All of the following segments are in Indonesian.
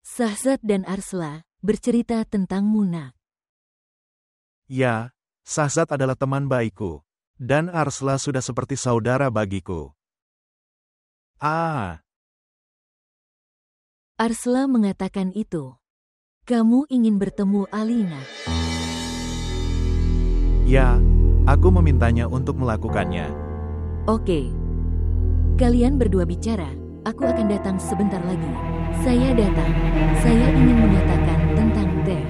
Shahzad dan Arsla bercerita tentang Munak. Ya, Shahzad adalah teman baikku, dan Arsla sudah seperti saudara bagiku. Arsla mengatakan itu. Kamu ingin bertemu Alina? Ya, aku memintanya untuk melakukannya. Oke. Kalian berdua bicara, aku akan datang sebentar lagi. Saya datang. Saya ingin mengatakan tentang teh.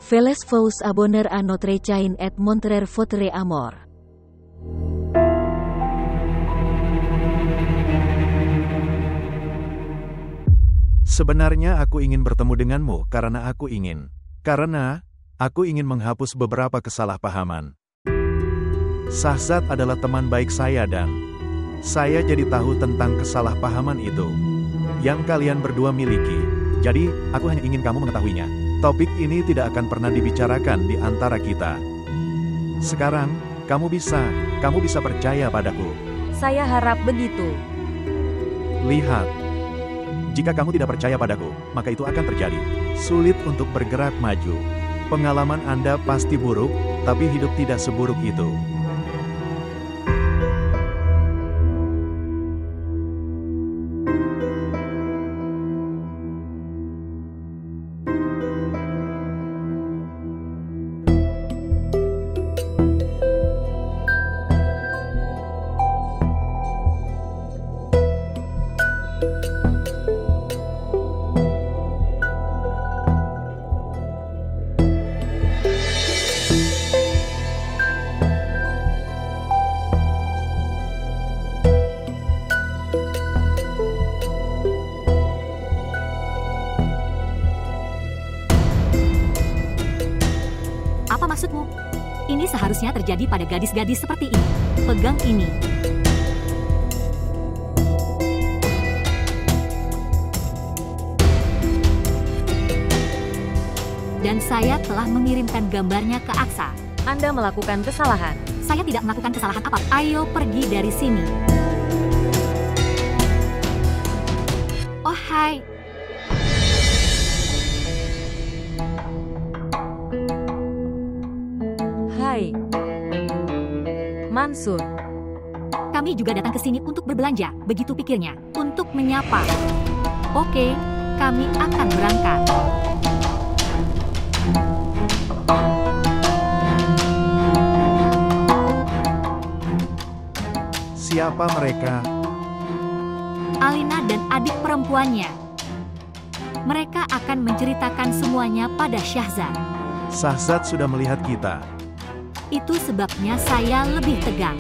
Veles vous abonner à notre chaîne et montrer votre amour. Sebenarnya aku ingin bertemu denganmu karena aku ingin menghapus beberapa kesalahpahaman. Shahzad adalah teman baik saya dan saya jadi tahu tentang kesalahpahaman itu yang kalian berdua miliki. Jadi, aku hanya ingin kamu mengetahuinya. Topik ini tidak akan pernah dibicarakan di antara kita. Sekarang, kamu bisa percaya padaku. Saya harap begitu. Lihat. Jika kamu tidak percaya padaku, maka itu akan terjadi. Sulit untuk bergerak maju. Pengalaman Anda pasti buruk, tapi hidup tidak seburuk itu. Apa maksudmu? Ini seharusnya terjadi pada gadis-gadis seperti ini. Pegang ini. Dan saya telah mengirimkan gambarnya ke Aksa. Anda melakukan kesalahan. Saya tidak melakukan kesalahan apa. Ayo pergi dari sini. Oh hai. Hai, Mansur. Kami juga datang ke sini untuk berbelanja, begitu pikirnya, untuk menyapa. Oke, kami akan berangkat. Siapa mereka? Alina dan adik perempuannya. Mereka akan menceritakan semuanya pada Shahzad. Shahzad sudah melihat kita. Itu sebabnya saya lebih tegang.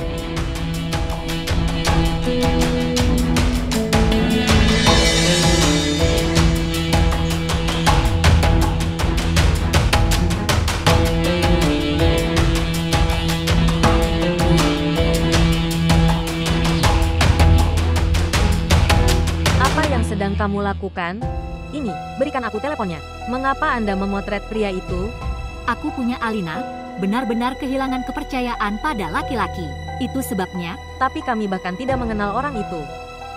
Apa yang sedang kamu lakukan? Ini, berikan aku teleponnya. Mengapa Anda memotret pria itu? Aku punya Alina. Benar-benar kehilangan kepercayaan pada laki-laki. Itu sebabnya. Tapi kami bahkan tidak mengenal orang itu.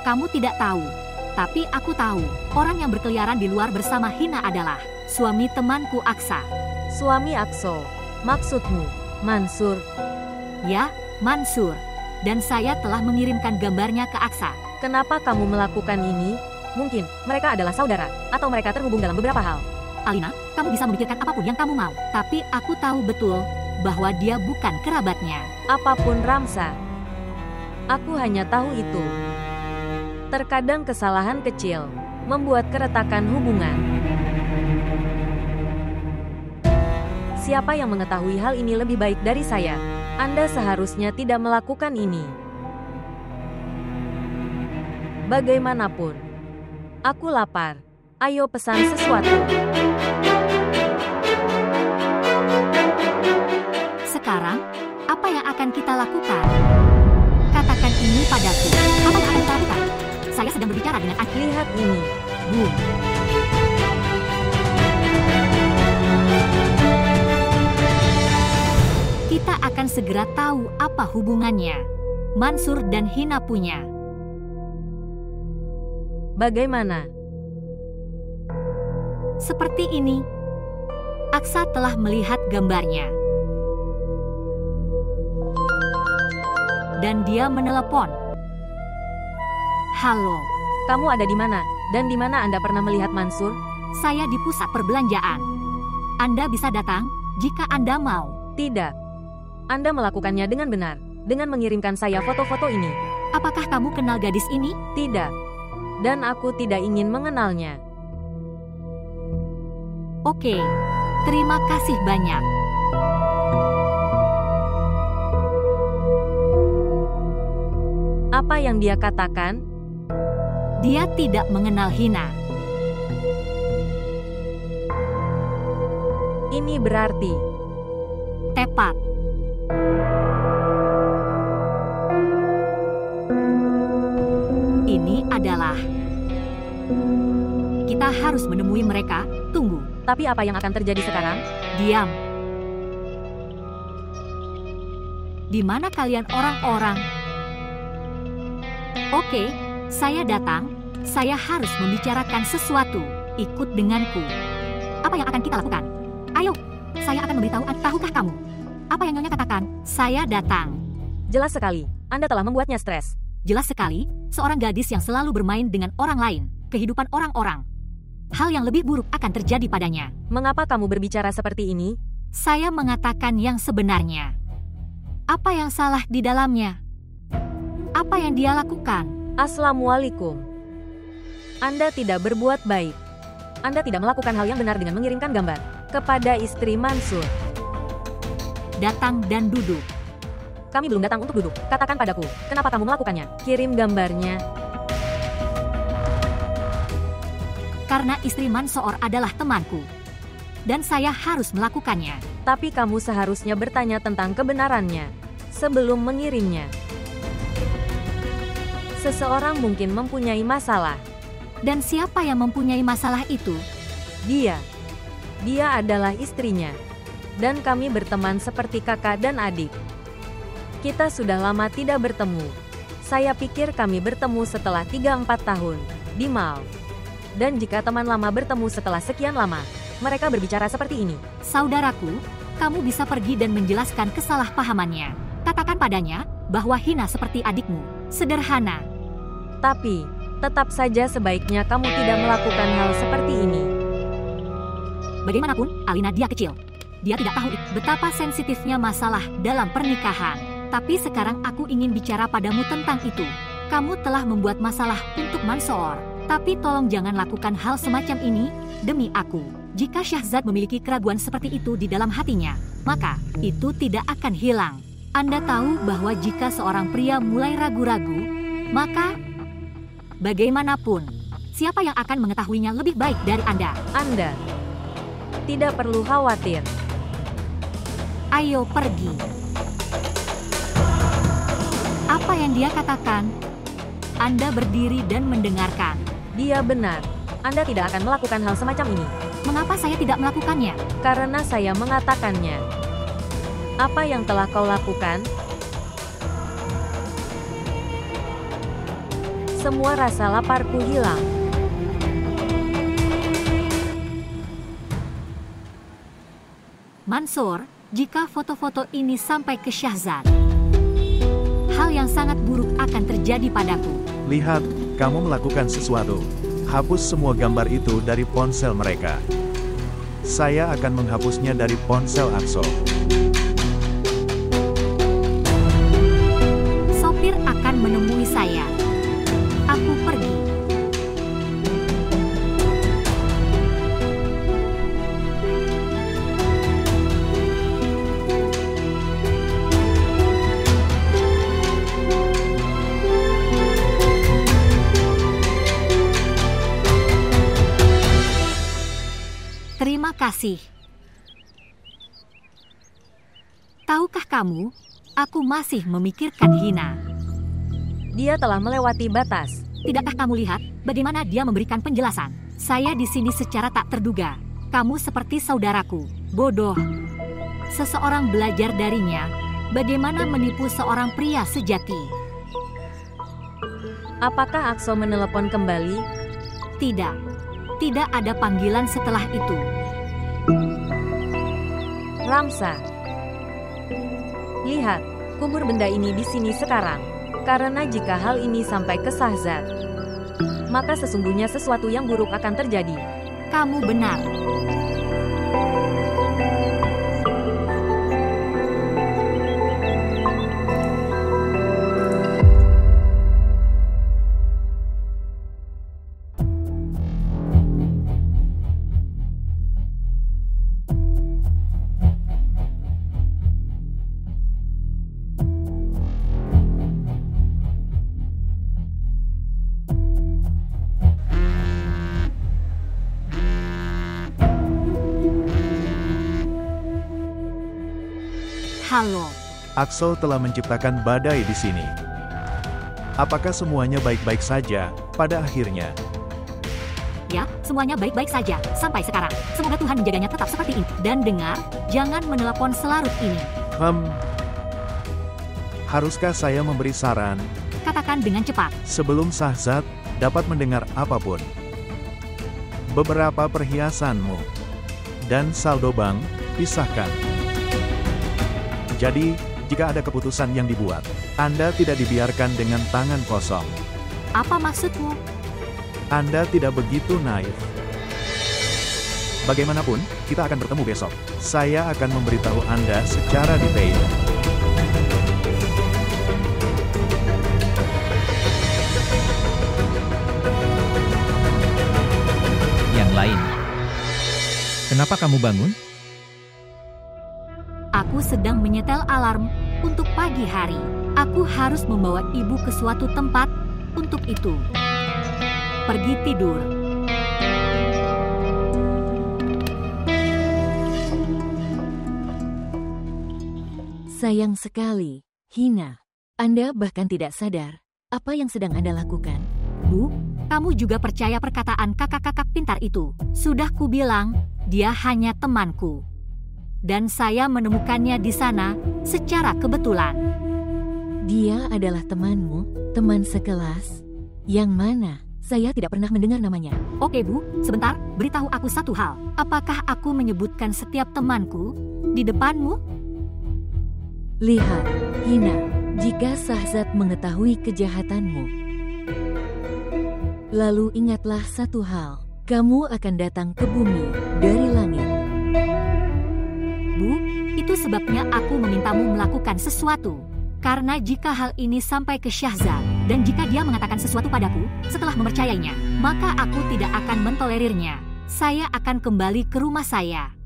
Kamu tidak tahu. Tapi aku tahu. Orang yang berkeliaran di luar bersama Hina adalah suami temanku Aksa. Suami Akso. Maksudmu, Mansur? Ya, Mansur. Dan saya telah mengirimkan gambarnya ke Aksa. Kenapa kamu melakukan ini? Mungkin mereka adalah saudara, atau mereka terhubung dalam beberapa hal. Alina, kamu bisa memikirkan apapun yang kamu mau. Tapi aku tahu betul bahwa dia bukan kerabatnya. Apapun Ramsa. Aku hanya tahu itu. Terkadang kesalahan kecil membuat keretakan hubungan. Siapa yang mengetahui hal ini lebih baik dari saya? Anda seharusnya tidak melakukan ini. Bagaimanapun, aku lapar. Ayo pesan sesuatu. Sekarang, apa yang akan kita lakukan? Katakan ini padaku. Apa yang akan kita lakukan? Saya sedang berbicara dengan Lihat ini. Boom. Kita akan segera tahu apa hubungannya. Mansur dan Hina punya. Bagaimana? Seperti ini. Aksa telah melihat gambarnya. Dan dia menelepon. Halo. Kamu ada di mana? Dan di mana Anda pernah melihat Mansur? Saya di pusat perbelanjaan. Anda bisa datang jika Anda mau. Tidak. Anda melakukannya dengan benar, dengan mengirimkan saya foto-foto ini. Apakah kamu kenal gadis ini? Tidak. Dan aku tidak ingin mengenalnya. Oke. Terima kasih banyak. Apa yang dia katakan? Dia tidak mengenal Hina. Ini berarti Tepat. Ini adalah... Kita harus menemui mereka. Tunggu. tapi apa yang akan terjadi sekarang? Diam. Di mana kalian orang-orang? Oke, saya datang. Saya harus membicarakan sesuatu. Ikut denganku. Apa yang akan kita lakukan? Ayo, saya akan memberitahu. Tahukah kamu? Apa yang Nyonya katakan? Saya datang. Jelas sekali, Anda telah membuatnya stres. Jelas sekali, seorang gadis yang selalu bermain dengan orang lain, kehidupan orang-orang. Hal yang lebih buruk akan terjadi padanya. Mengapa kamu berbicara seperti ini? Saya mengatakan yang sebenarnya. Apa yang salah di dalamnya? Apa yang dia lakukan? Assalamualaikum. Anda tidak berbuat baik. Anda tidak melakukan hal yang benar dengan mengirimkan gambar kepada istri Mansur. Datang dan duduk. Kami belum datang untuk duduk. Katakan padaku, kenapa kamu melakukannya? Kirim gambarnya. Karena istri Mansur adalah temanku. Dan saya harus melakukannya. Tapi kamu seharusnya bertanya tentang kebenarannya sebelum mengirimnya. Seseorang mungkin mempunyai masalah. Dan siapa yang mempunyai masalah itu? Dia. Dia adalah istrinya. Dan kami berteman seperti kakak dan adik. Kita sudah lama tidak bertemu. Saya pikir kami bertemu setelah 3-4 tahun di mall. Dan jika teman lama bertemu setelah sekian lama, mereka berbicara seperti ini. Saudaraku, kamu bisa pergi dan menjelaskan kesalahpahamannya. Katakan padanya bahwa Hina seperti adikmu. Sederhana. Tapi, tetap saja sebaiknya kamu tidak melakukan hal seperti ini. Bagaimanapun, Alina dia kecil. Dia tidak tahu betapa sensitifnya masalah dalam pernikahan. Tapi sekarang aku ingin bicara padamu tentang itu. Kamu telah membuat masalah untuk Mansur. Tapi tolong jangan lakukan hal semacam ini, demi aku. Jika Syahzad memiliki keraguan seperti itu di dalam hatinya, maka itu tidak akan hilang. Anda tahu bahwa jika seorang pria mulai ragu-ragu, maka bagaimanapun, siapa yang akan mengetahuinya lebih baik dari Anda? Anda tidak perlu khawatir. Ayo pergi. Apa yang dia katakan? Anda berdiri dan mendengarkan. Dia benar. Anda tidak akan melakukan hal semacam ini. Mengapa saya tidak melakukannya? Karena saya mengatakannya. Apa yang telah kau lakukan? Semua rasa laparku hilang. Mansur, jika foto-foto ini sampai ke Syahzad, hal yang sangat buruk akan terjadi padaku. Lihat, kamu melakukan sesuatu. Hapus semua gambar itu dari ponsel mereka. Saya akan menghapusnya dari ponsel Akso. Sopir akan menemui saya. Aku pergi. Terima kasih. Tahukah kamu, aku masih memikirkan Hina. Dia telah melewati batas. Tidakkah kamu lihat bagaimana dia memberikan penjelasan? Saya di sini secara tak terduga. Kamu seperti saudaraku, bodoh. Seseorang belajar darinya bagaimana menipu seorang pria sejati. Apakah Akso menelepon kembali? Tidak. Tidak ada panggilan setelah itu. Ramsa, lihat, kubur benda ini di sini sekarang. Karena jika hal ini sampai ke Shahzad, maka sesungguhnya sesuatu yang buruk akan terjadi. Kamu benar. Halo. Axel telah menciptakan badai di sini. Apakah semuanya baik-baik saja pada akhirnya? Ya, semuanya baik-baik saja sampai sekarang. Semoga Tuhan menjaganya tetap seperti ini. Dan dengar, jangan menelepon selarut ini. Haruskah saya memberi saran? Katakan dengan cepat. Sebelum Shahzad dapat mendengar apapun. Beberapa perhiasanmu dan saldo bank pisahkan. Jadi, jika ada keputusan yang dibuat, Anda tidak dibiarkan dengan tangan kosong. Apa maksudmu? Anda tidak begitu naif. Bagaimanapun, kita akan bertemu besok. Saya akan memberitahu Anda secara detail. Yang lain. Kenapa kamu bangun? Aku sedang menyetel alarm untuk pagi hari. Aku harus membawa ibu ke suatu tempat untuk itu. Pergi tidur. Sayang sekali, Hina. Anda bahkan tidak sadar apa yang sedang Anda lakukan. Bu, kamu juga percaya perkataan kakak-kakak pintar itu. Sudah kubilang, dia hanya temanku. Dan saya menemukannya di sana secara kebetulan. Dia adalah temanmu, teman sekelas. Yang mana? Saya tidak pernah mendengar namanya. Oke Bu, sebentar, beritahu aku satu hal. Apakah aku menyebutkan setiap temanku di depanmu? Lihat, Hina, jika Shahzad mengetahui kejahatanmu, lalu ingatlah satu hal, kamu akan datang ke bumi dari langit. Bu, itu sebabnya aku memintamu melakukan sesuatu. Karena jika hal ini sampai ke Shahzad, dan jika dia mengatakan sesuatu padaku setelah mempercayainya, maka aku tidak akan mentolerirnya. Saya akan kembali ke rumah saya.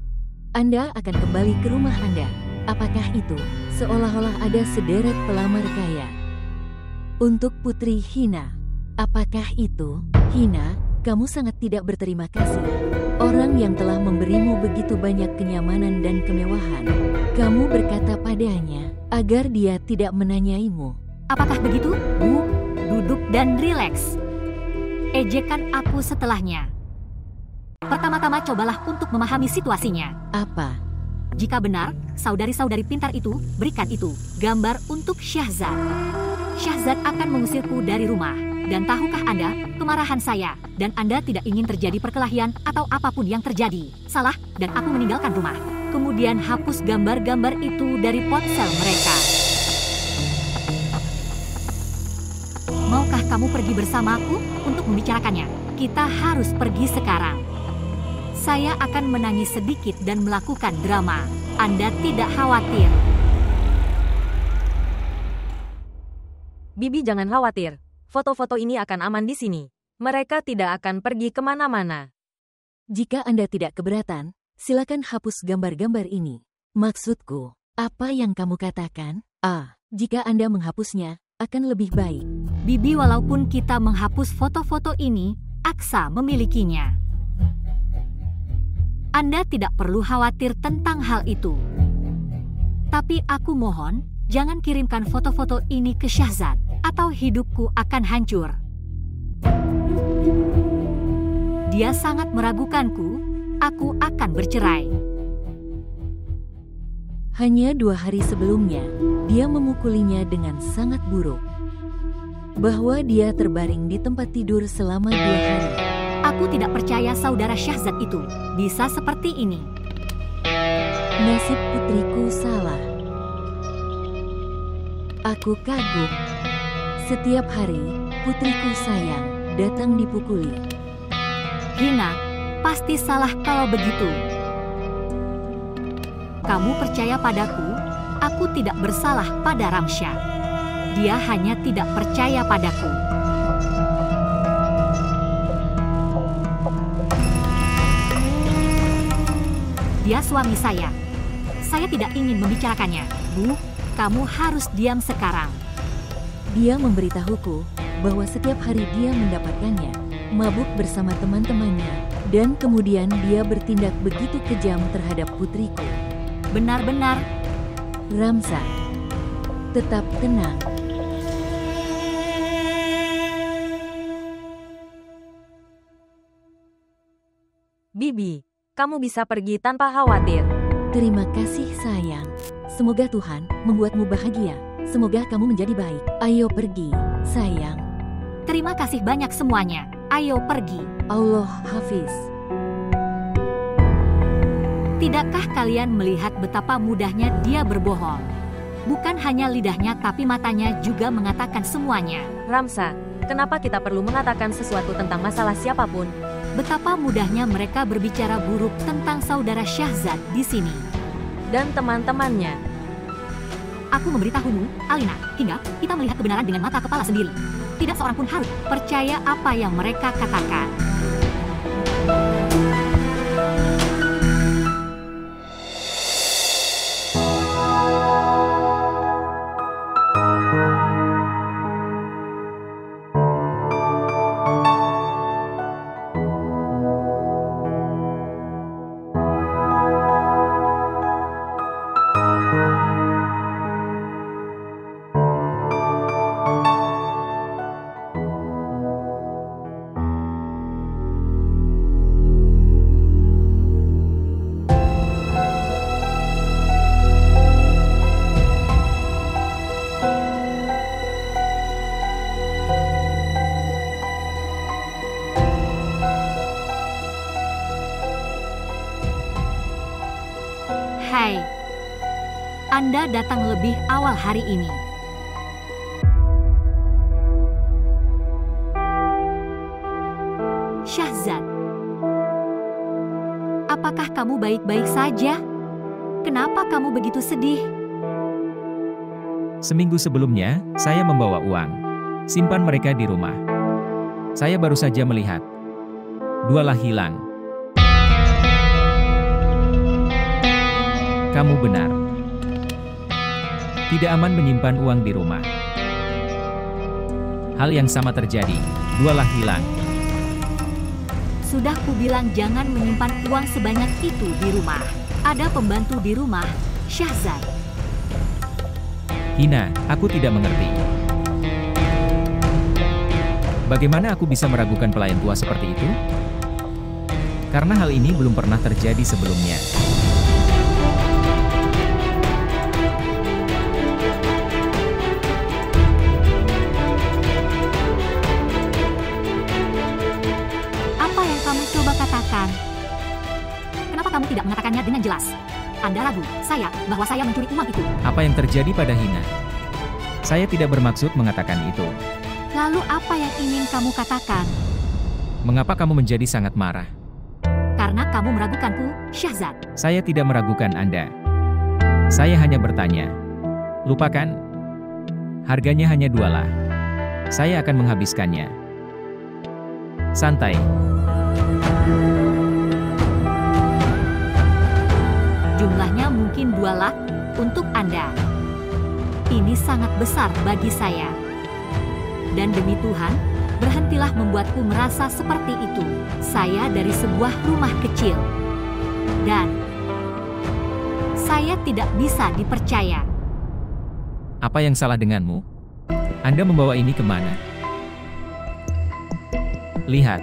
Anda akan kembali ke rumah Anda. Apakah itu? Seolah-olah ada sederet pelamar kaya untuk Putri Hina. Apakah itu? Hina, kamu sangat tidak berterima kasih. Orang yang telah memberimu begitu banyak kenyamanan dan kemewahan, kamu berkata padanya agar dia tidak menanyaimu. Apakah begitu? Bu, duduk dan rileks. Ejekan aku setelahnya. Pertama-tama cobalah untuk memahami situasinya. Apa? Jika benar, saudari-saudari pintar itu berikan itu gambar untuk Shahzad. Shahzad akan mengusirku dari rumah. Dan tahukah Anda, kemarahan saya, dan Anda tidak ingin terjadi perkelahian atau apapun yang terjadi. Salah, dan aku meninggalkan rumah. Kemudian hapus gambar-gambar itu dari ponsel mereka. Maukah kamu pergi bersamaku untuk membicarakannya? Kita harus pergi sekarang. Saya akan menangis sedikit dan melakukan drama. Anda tidak khawatir. Bibi jangan khawatir. Foto-foto ini akan aman di sini. Mereka tidak akan pergi kemana-mana. Jika Anda tidak keberatan, silakan hapus gambar-gambar ini. Maksudku, apa yang kamu katakan? Jika Anda menghapusnya, akan lebih baik. Bibi, walaupun kita menghapus foto-foto ini, Aksa memilikinya. Anda tidak perlu khawatir tentang hal itu. Tapi aku mohon, jangan kirimkan foto-foto ini ke Shahzad, atau hidupku akan hancur. Dia sangat meragukanku, aku akan bercerai. Hanya 2 hari sebelumnya, dia memukulinya dengan sangat buruk. Bahwa dia terbaring di tempat tidur selama 2 hari. Aku tidak percaya saudara Syahzad itu bisa seperti ini. Nasib putriku salah. Aku kagum. Setiap hari, putriku sayang datang dipukuli. Hina, pasti salah kalau begitu. Kamu percaya padaku? Aku tidak bersalah pada Ramsya. Dia hanya tidak percaya padaku. Dia suami saya. Saya tidak ingin membicarakannya. Bu, kamu harus diam sekarang. Dia memberitahuku bahwa setiap hari dia mendapatkannya, mabuk bersama teman-temannya, dan kemudian dia bertindak begitu kejam terhadap putriku. Benar-benar. Ramsa, tetap tenang. Bibi, kamu bisa pergi tanpa khawatir. Terima kasih sayang. Semoga Tuhan membuatmu bahagia. Semoga kamu menjadi baik. Ayo pergi, sayang. Terima kasih banyak semuanya. Ayo pergi. Allah Hafiz. Tidakkah kalian melihat betapa mudahnya dia berbohong? Bukan hanya lidahnya tapi matanya juga mengatakan semuanya. Ramsa, kenapa kita perlu mengatakan sesuatu tentang masalah siapapun? Betapa mudahnya mereka berbicara buruk tentang saudara Syahzad di sini. Dan teman-temannya. Aku memberitahumu, Alina, hingga kita melihat kebenaran dengan mata kepala sendiri. Tidak seorang pun harus percaya apa yang mereka katakan. Hai, Anda datang lebih awal hari ini. Syahzad, apakah kamu baik-baik saja? Kenapa kamu begitu sedih? Seminggu sebelumnya, saya membawa uang. Simpan mereka di rumah. Saya baru saja melihat. Dualah hilang. Kamu benar. Tidak aman menyimpan uang di rumah. Hal yang sama terjadi. Dualah hilang. Sudah kubilang jangan menyimpan uang sebanyak itu di rumah. Ada pembantu di rumah, Syahzad. Hina, aku tidak mengerti. Bagaimana aku bisa meragukan pelayan tua seperti itu? Karena hal ini belum pernah terjadi sebelumnya. Apa yang kamu coba katakan? Kenapa kamu tidak mengatakannya dengan jelas? Anda ragu, bahwa saya mencuri uang itu. Apa yang terjadi pada Hina? Saya tidak bermaksud mengatakan itu. Lalu apa yang ingin kamu katakan? Mengapa kamu menjadi sangat marah? Karena kamu meragukanku, Syahzad. Saya tidak meragukan Anda. Saya hanya bertanya. Lupakan. Harganya hanya 2 lah. Saya akan menghabiskannya. Santai. Jumlahnya mungkin 2 lak untuk Anda. Ini sangat besar bagi saya. Dan demi Tuhan, berhentilah membuatku merasa seperti itu. Saya dari sebuah rumah kecil. Dan saya tidak bisa dipercaya. Apa yang salah denganmu? Anda membawa ini kemana? Lihat.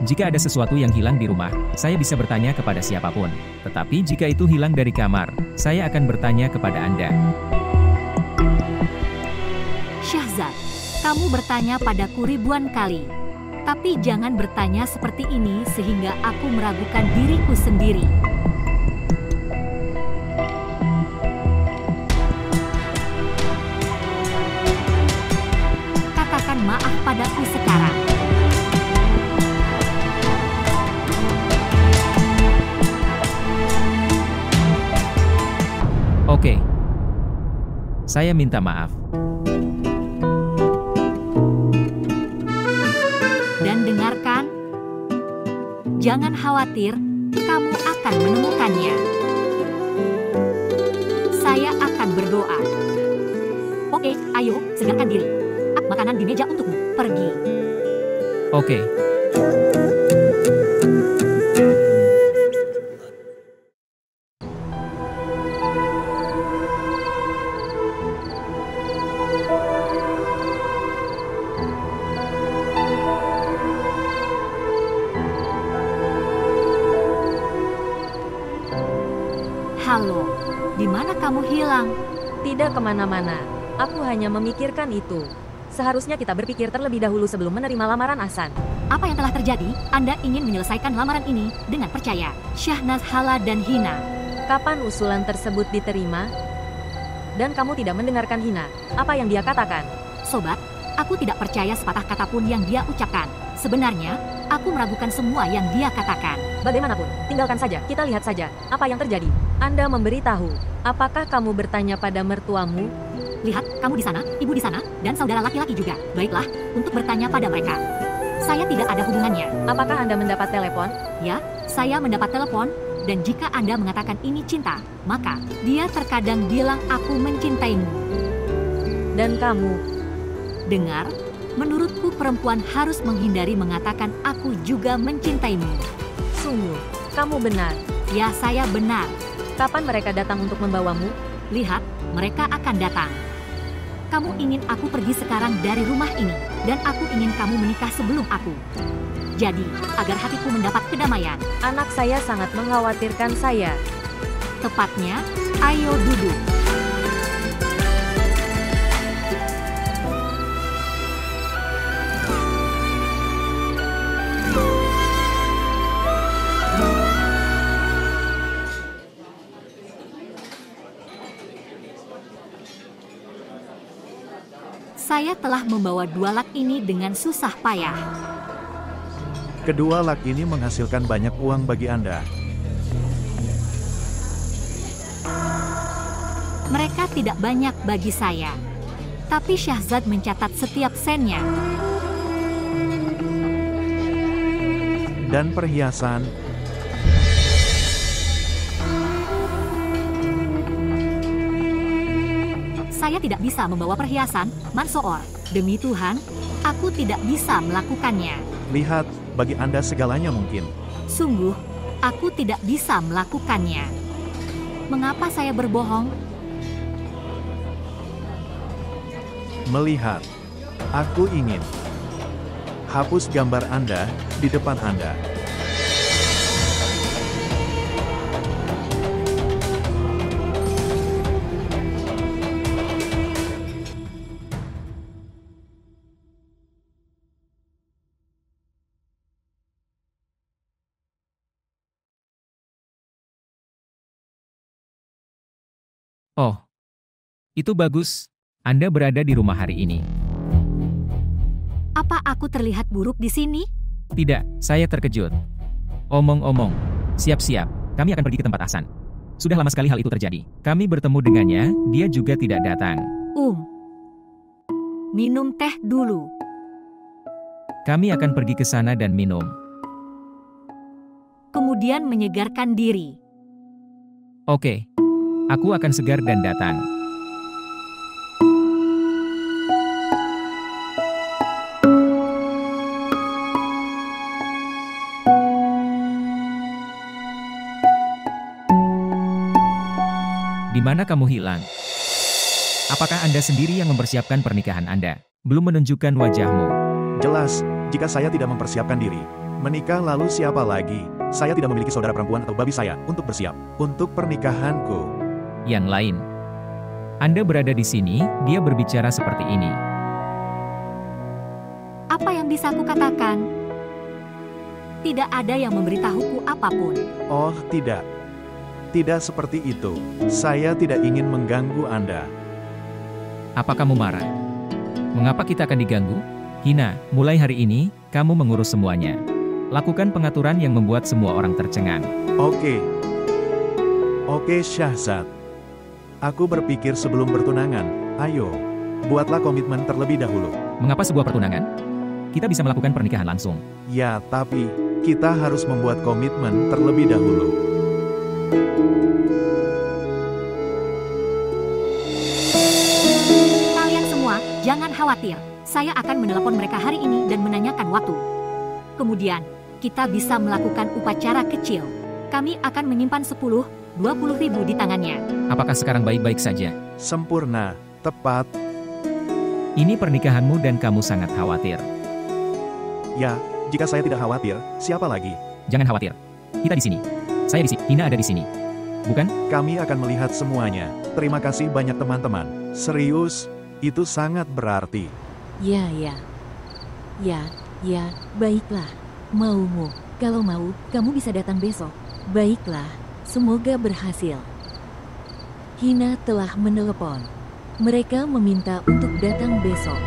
Jika ada sesuatu yang hilang di rumah, saya bisa bertanya kepada siapapun. Tetapi jika itu hilang dari kamar, saya akan bertanya kepada Anda. Syahzad, kamu bertanya padaku ribuan kali. Tapi jangan bertanya seperti ini sehingga aku meragukan diriku sendiri. Katakan maaf padaku sekarang. Oke. Saya minta maaf. Dan dengarkan, jangan khawatir, kamu akan menemukannya. Saya akan berdoa. Oke, ayo, segarkan diri. Makanan di meja untukmu, pergi. Oke. Halo, di mana kamu hilang? Tidak kemana-mana. Aku hanya memikirkan itu. Seharusnya kita berpikir terlebih dahulu sebelum menerima lamaran Ahsan. Apa yang telah terjadi? Anda ingin menyelesaikan lamaran ini dengan percaya. Syahnaz, Hala, dan Hina. Kapan usulan tersebut diterima? Dan kamu tidak mendengarkan Hina. Apa yang dia katakan? Sobat, aku tidak percaya sepatah kata pun yang dia ucapkan. Sebenarnya, aku meragukan semua yang dia katakan. Bagaimanapun, tinggalkan saja. Kita lihat saja apa yang terjadi. Anda memberitahu. Apakah kamu bertanya pada mertuamu? Lihat, kamu di sana, ibu di sana, dan saudara laki-laki juga. Baiklah, untuk bertanya pada mereka. Saya tidak ada hubungannya. Apakah Anda mendapat telepon? Ya, saya mendapat telepon, dan jika Anda mengatakan ini cinta, maka dia terkadang bilang aku mencintaimu. Dan kamu? Dengar, menurutku perempuan harus menghindari mengatakan aku juga mencintaimu. Sungguh, kamu benar. Ya, saya benar. Kapan mereka datang untuk membawamu? Lihat, mereka akan datang. Kamu ingin aku pergi sekarang dari rumah ini, dan aku ingin kamu menikah sebelum aku. Jadi, agar hatiku mendapat kedamaian. Anak saya sangat mengkhawatirkan saya. Tepatnya, ayo duduk. Saya telah membawa 2 lak ini dengan susah payah. Kedua lak ini menghasilkan banyak uang bagi Anda. Mereka tidak banyak bagi saya. Tapi Syahzad mencatat setiap sennya. Dan perhiasan, Saya tidak bisa membawa perhiasan, Mansoor. Demi Tuhan, aku tidak bisa melakukannya. lihat, bagi Anda segalanya mungkin. Sungguh, aku tidak bisa melakukannya. Mengapa saya berbohong? Melihat, aku ingin hapus gambar Anda di depan Anda. Oh, itu bagus. Anda berada di rumah hari ini. Apa aku terlihat buruk di sini? Tidak, saya terkejut. Omong-omong, siap-siap, kami akan pergi ke tempat Ahsan. Sudah lama sekali hal itu terjadi. Kami bertemu dengannya, dia juga tidak datang. Minum teh dulu. Kami akan pergi ke sana dan minum. Kemudian menyegarkan diri. Oke, aku akan segar dan datang. Di mana kamu hilang? Apakah Anda sendiri yang mempersiapkan pernikahan Anda? Belum menunjukkan wajahmu. Jelas, jika saya tidak mempersiapkan diri, menikah lalu siapa lagi? Saya tidak memiliki saudara perempuan atau babi saya untuk bersiap untuk pernikahanku. Yang lain. Anda berada di sini, dia berbicara seperti ini. Apa yang bisa aku katakan? Tidak ada yang memberitahuku apapun. Oh, tidak. Tidak seperti itu. Saya tidak ingin mengganggu Anda. Apa kamu marah? Mengapa kita akan diganggu? Hina, mulai hari ini, kamu mengurus semuanya. Lakukan pengaturan yang membuat semua orang tercengang. Oke. Oke, Syahzad. Aku berpikir sebelum bertunangan, ayo, buatlah komitmen terlebih dahulu. Mengapa sebuah pertunangan? Kita bisa melakukan pernikahan langsung. Ya, tapi kita harus membuat komitmen terlebih dahulu. Kalian semua, jangan khawatir. Saya akan menelepon mereka hari ini dan menanyakan waktu. Kemudian, kita bisa melakukan upacara kecil. Kami akan menyimpan 10-20 ribu di tangannya. Apakah sekarang baik-baik saja? Sempurna, tepat. Ini pernikahanmu dan kamu sangat khawatir. Ya, jika saya tidak khawatir, siapa lagi? Jangan khawatir. Kita di sini. Saya di sini. Hina ada di sini. Bukan? Kami akan melihat semuanya. Terima kasih banyak teman-teman. Serius, itu sangat berarti. Ya, baiklah. Maumu, kalau mau, kamu bisa datang besok. Baiklah, semoga berhasil. Hina telah menelepon. Mereka meminta untuk datang besok.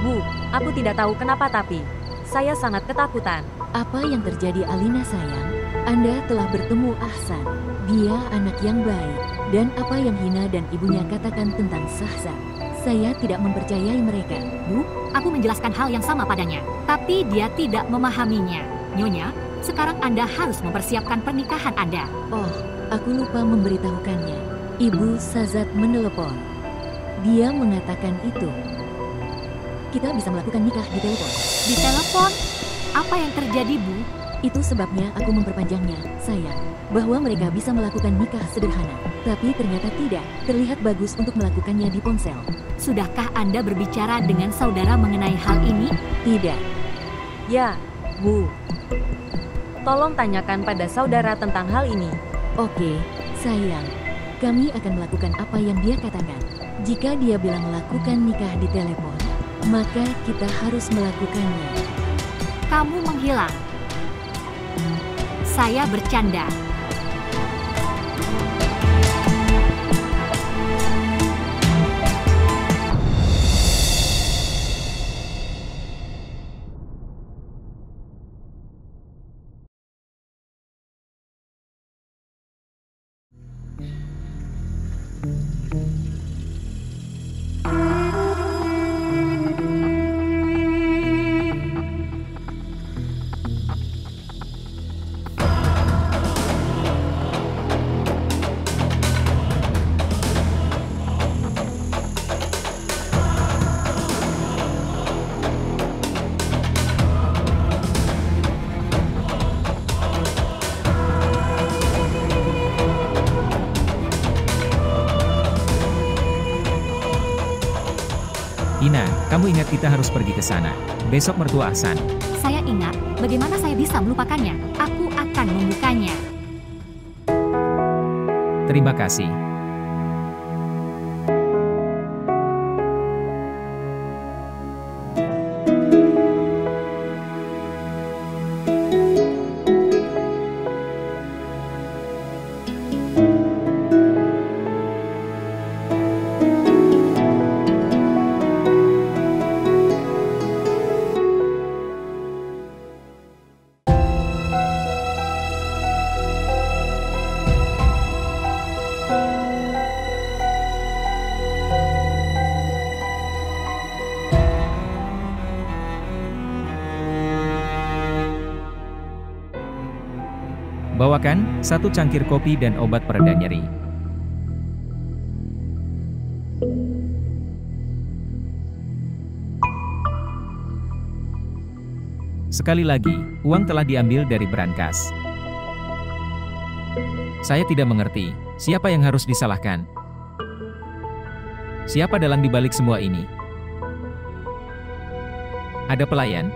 Bu, aku tidak tahu kenapa tapi saya sangat ketakutan. Apa yang terjadi, Alina sayang? Anda telah bertemu Ahsan. Dia anak yang baik. Dan apa yang Hina dan ibunya katakan tentang Shahzad, saya tidak mempercayai mereka. Bu, aku menjelaskan hal yang sama padanya. Tapi dia tidak memahaminya. Nyonya, sekarang Anda harus mempersiapkan pernikahan Anda. Oh, aku lupa memberitahukannya. Ibu Shahzad menelepon. Dia mengatakan itu. Kita bisa melakukan nikah di telepon. Di telepon? Apa yang terjadi, Bu? Itu sebabnya aku memperpanjangnya, sayang. Bahwa mereka bisa melakukan nikah sederhana. Tapi ternyata tidak. Terlihat bagus untuk melakukannya di ponsel. Sudahkah Anda berbicara dengan saudara mengenai hal ini? Tidak. Ya, Bu. Tolong tanyakan pada saudara tentang hal ini. Oke, sayang. Kami akan melakukan apa yang dia katakan. Jika dia bilang lakukan nikah di telepon, maka kita harus melakukannya. Kamu menghilang. Saya bercanda. Hina, kamu ingat kita harus pergi ke sana. Besok mertua Ahsan. Saya ingat, bagaimana saya bisa melupakannya? Aku akan membukanya. Terima kasih. Bawakan 1 cangkir kopi dan obat pereda nyeri. Sekali lagi, uang telah diambil dari brankas. Saya tidak mengerti, siapa yang harus disalahkan? Siapa dalang dibalik semua ini? Ada pelayan?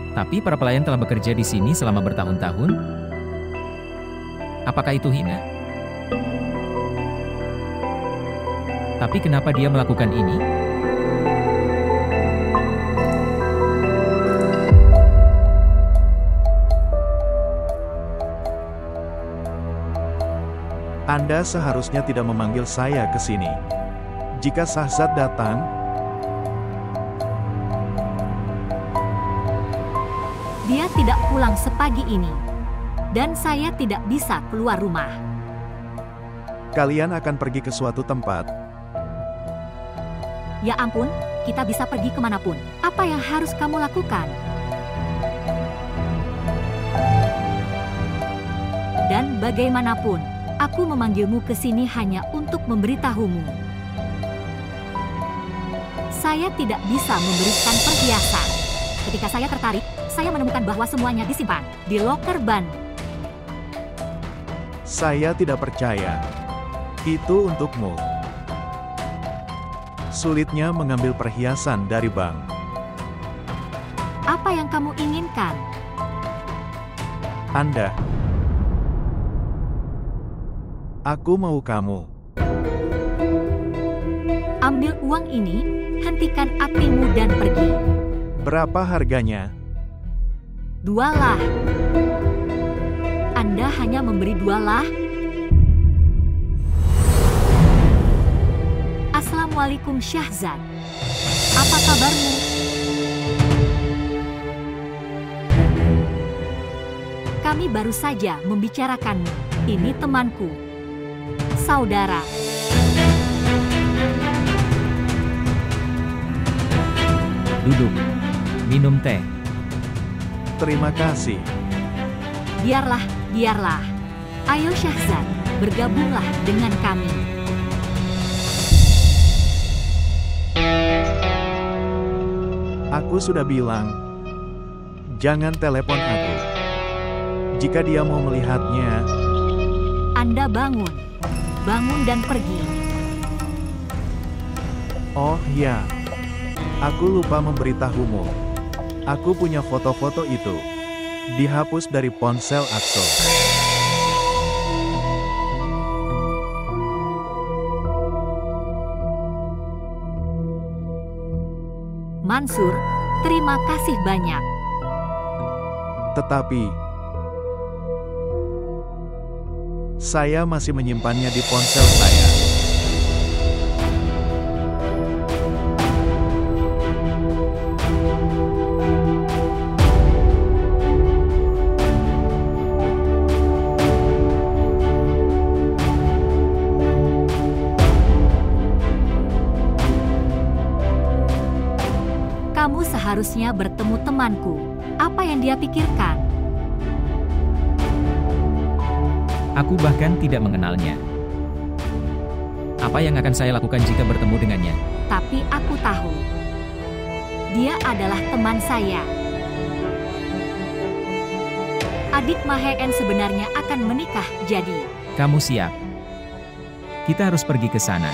Tapi para pelayan telah bekerja di sini selama bertahun-tahun. Apakah itu Hina? Tapi kenapa dia melakukan ini? Anda seharusnya tidak memanggil saya ke sini. Jika Shahzad datang, Dia tidak pulang sepagi ini. Dan saya tidak bisa keluar rumah. kalian akan pergi ke suatu tempat. Ya ampun, kita bisa pergi kemanapun. Apa yang harus kamu lakukan? Dan bagaimanapun, aku memanggilmu ke sini hanya untuk memberitahumu. Saya tidak bisa memberikan perhiasan. Ketika saya tertarik, saya menemukan bahwa semuanya disimpan di loker ban. Saya tidak percaya. Itu untukmu. Sulitnya mengambil perhiasan dari bank. Apa yang kamu inginkan? Anda. Aku mau kamu. Ambil uang ini, hentikan aksimu dan pergi. Berapa harganya? 2 lah. Anda hanya memberi 2 lah? Assalamualaikum Shahzad. Apa kabarmu? Kami baru saja membicarakanmu. Ini temanku. Saudara. Duduk. Minum teh. Terima kasih. Biarlah, biarlah. Ayo Shahzad, bergabunglah dengan kami. Aku sudah bilang, jangan telepon aku. Jika dia mau melihatnya, Anda bangun. Bangun dan pergi. oh ya, aku lupa memberitahumu. Aku punya foto-foto itu. Dihapus dari ponsel Akso. Mansur, terima kasih banyak. Tetapi, saya masih menyimpannya di ponsel saya. Kamu seharusnya bertemu temanku. Apa yang dia pikirkan? Aku bahkan tidak mengenalnya. Apa yang akan saya lakukan jika bertemu dengannya? Tapi aku tahu. Dia adalah teman saya. Adik Maheen sebenarnya akan menikah, jadi. Kamu siap? Kita harus pergi ke sana.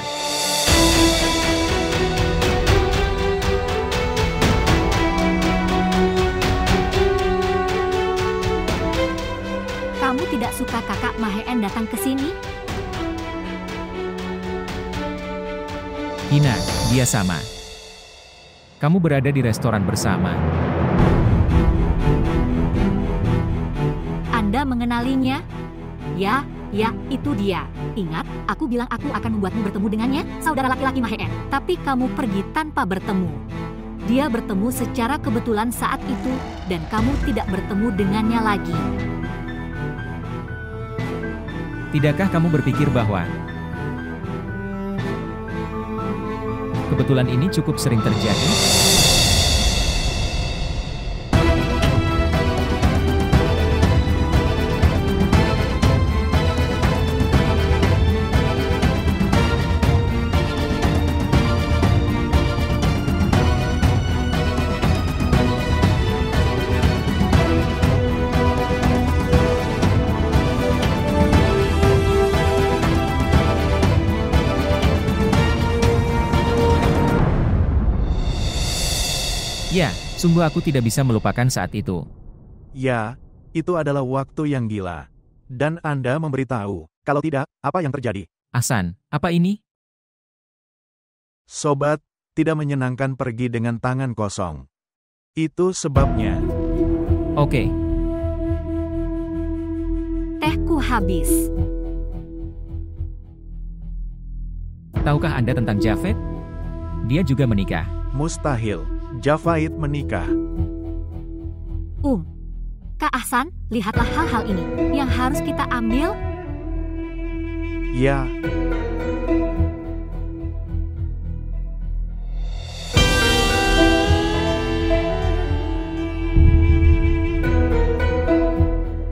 Kamu tidak suka kakak Maheen datang ke sini? Hina, dia sama. Kamu berada di restoran bersama. Anda mengenalinya? Ya, itu dia. Ingat, aku bilang aku akan membuatmu bertemu dengannya, saudara laki-laki Maheen. Tapi kamu pergi tanpa bertemu. Dia bertemu secara kebetulan saat itu, dan kamu tidak bertemu dengannya lagi. Tidakkah kamu berpikir bahwa kebetulan ini cukup sering terjadi? Ya, sungguh aku tidak bisa melupakan saat itu. Ya, itu adalah waktu yang gila. Dan Anda memberitahu, kalau tidak, apa yang terjadi? Ahsan, apa ini? Sobat, tidak menyenangkan pergi dengan tangan kosong. Itu sebabnya. Tehku habis. Tahukah Anda tentang Javed? Dia juga menikah. Mustahil. Javed menikah. Kak Ahsan, lihatlah hal-hal ini yang harus kita ambil. Ya,